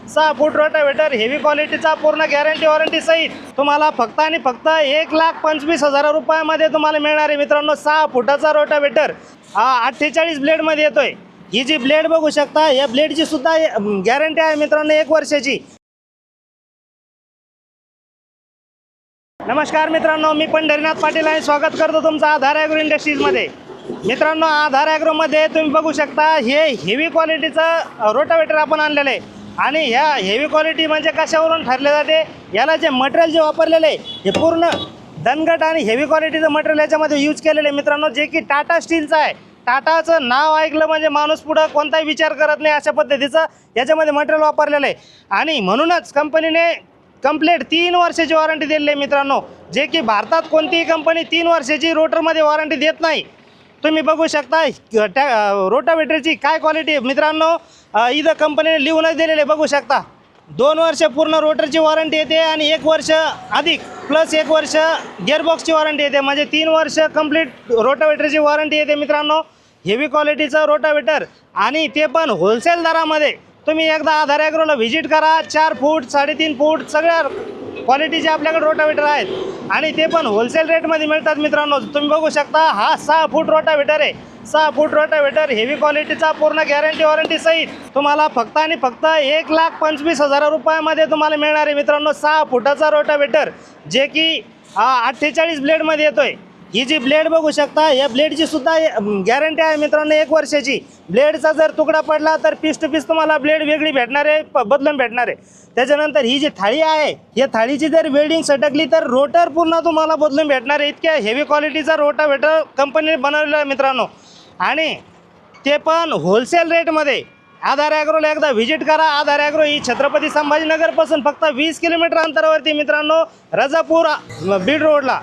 6 फूट rotavator heavy क्वालिटीचा पूर्ण guarantee warranty सहित तुम्हाला फक्त आणि फक्त 1,25,000 रुपयामध्ये तुम्हाला मिळणार आहे मित्रांनो। 6 फुटाचा रोटावेटर 48 ब्लेडमध्ये येतोय। ही जी ब्लेड बघू शकता, या ब्लेडची सुद्धा गॅरंटी आहे मित्रांनो 1 वर्षाची। नमस्कार मित्रांनो, मी पंढरीनाथ पाटील आहे, स्वागत करतो तुमचं आधार ॲग्रो इंडस्ट्रीजमध्ये। मित्रांनो, आधार ॲग्रोमध्ये तुम्ही बघू शकता हे हेवी क्वालिटीचं रोटावेटर आपण आणलेलं आहे। आणि ह्या हेवी क्वालिटी म्हणजे कशावरून ठरले जाते, याला जे मटेरियल जे वापरलेलं आहे हे पूर्ण दणकट आणि हेवी क्वालिटीचं मटेरियल याच्यामध्ये यूज केलेलं आहे मित्रांनो, जे की टाटा स्टीलचं आहे। टाटाचं नाव ऐकलं म्हणजे माणूस पुढं कोणताही विचार करत नाही, अशा पद्धतीचं याच्यामध्ये मटेरियल वापरलेलं आहे। आणि म्हणूनच कंपनीने कंप्लीट 3 वर्षाची वॉरंटी दिलेली आहे मित्रांनो, जे की भारतात कोणतीही कंपनी 3 वर्षाची रोटरमध्ये वॉरंटी देत नाही। तुम्ही बघू शकता रोटावेटरची काय क्वालिटी आहे मित्रांनो, इथं कंपनीने लिहूनच दिलेले बघू शकता। 2 वर्ष पूर्ण रोटरची वॉरंटी येते आणि 1 वर्ष अधिक प्लस 1 वर्ष गिअरबॉक्सची वॉरंटी येते, म्हणजे 3 वर्ष कंप्लीट रोटावेटरची वॉरंटी येते मित्रांनो। हेवी क्वालिटीचं रोटावेटर आणि ते पण होलसेल दरामध्ये। तुम्ही एकदा आधार ॲग्रोला व्हिजिट करा, 4 फूट 3.5 फूट सगळ्या क्वालिटीचे आपल्याकडे रोटावेटर आहेत आणि ते पण होलसेल रेटमध्ये मिळतात मित्रांनो। तुम्ही बघू शकता हा 6 फूट रोटावेटर आहे। 6 फूट रोटावेटर हेवी क्वालिटीचा पूर्ण गॅरंटी वॉरंटी सहित तुम्हाला फक्त आणि फक्त 1,25,000 रुपयामध्ये तुम्हाला मिळणार आहे मित्रांनो। 6 फुटाचा रोटावेटर जे की 48 ब्लेडमध्ये येतोय। ही जी ब्लेड बघू शकता, या ब्लेडची सुद्धा गॅरंटी आहे मित्रांनो 1 वर्षाची। ब्लेडचा जर तुकडा पडला तर पीस टू पीस तुम्हाला ब्लेड वेगळी भेटणार आहे, बदलून भेटणार आहे। त्याच्यानंतर ही जी थाळी आहे, या थाळीची जर वेल्डिंग सटकली तर रोटर पूर्ण तुम्हाला बदलून भेटणार आहे। इतक्या हेवी क्वालिटीचा रोटावेटर कंपनीने बनवलेला आहे मित्रांनो, आणि ते पण होलसेल रेटमध्ये। आधार ॲग्रोला एकदा व्हिजिट करा। आधार ॲग्रो ही छत्रपती संभाजीनगरपासून फक्त 20 किलोमीटर अंतरावरती मित्रांनो, रजापूर बीड रोडला।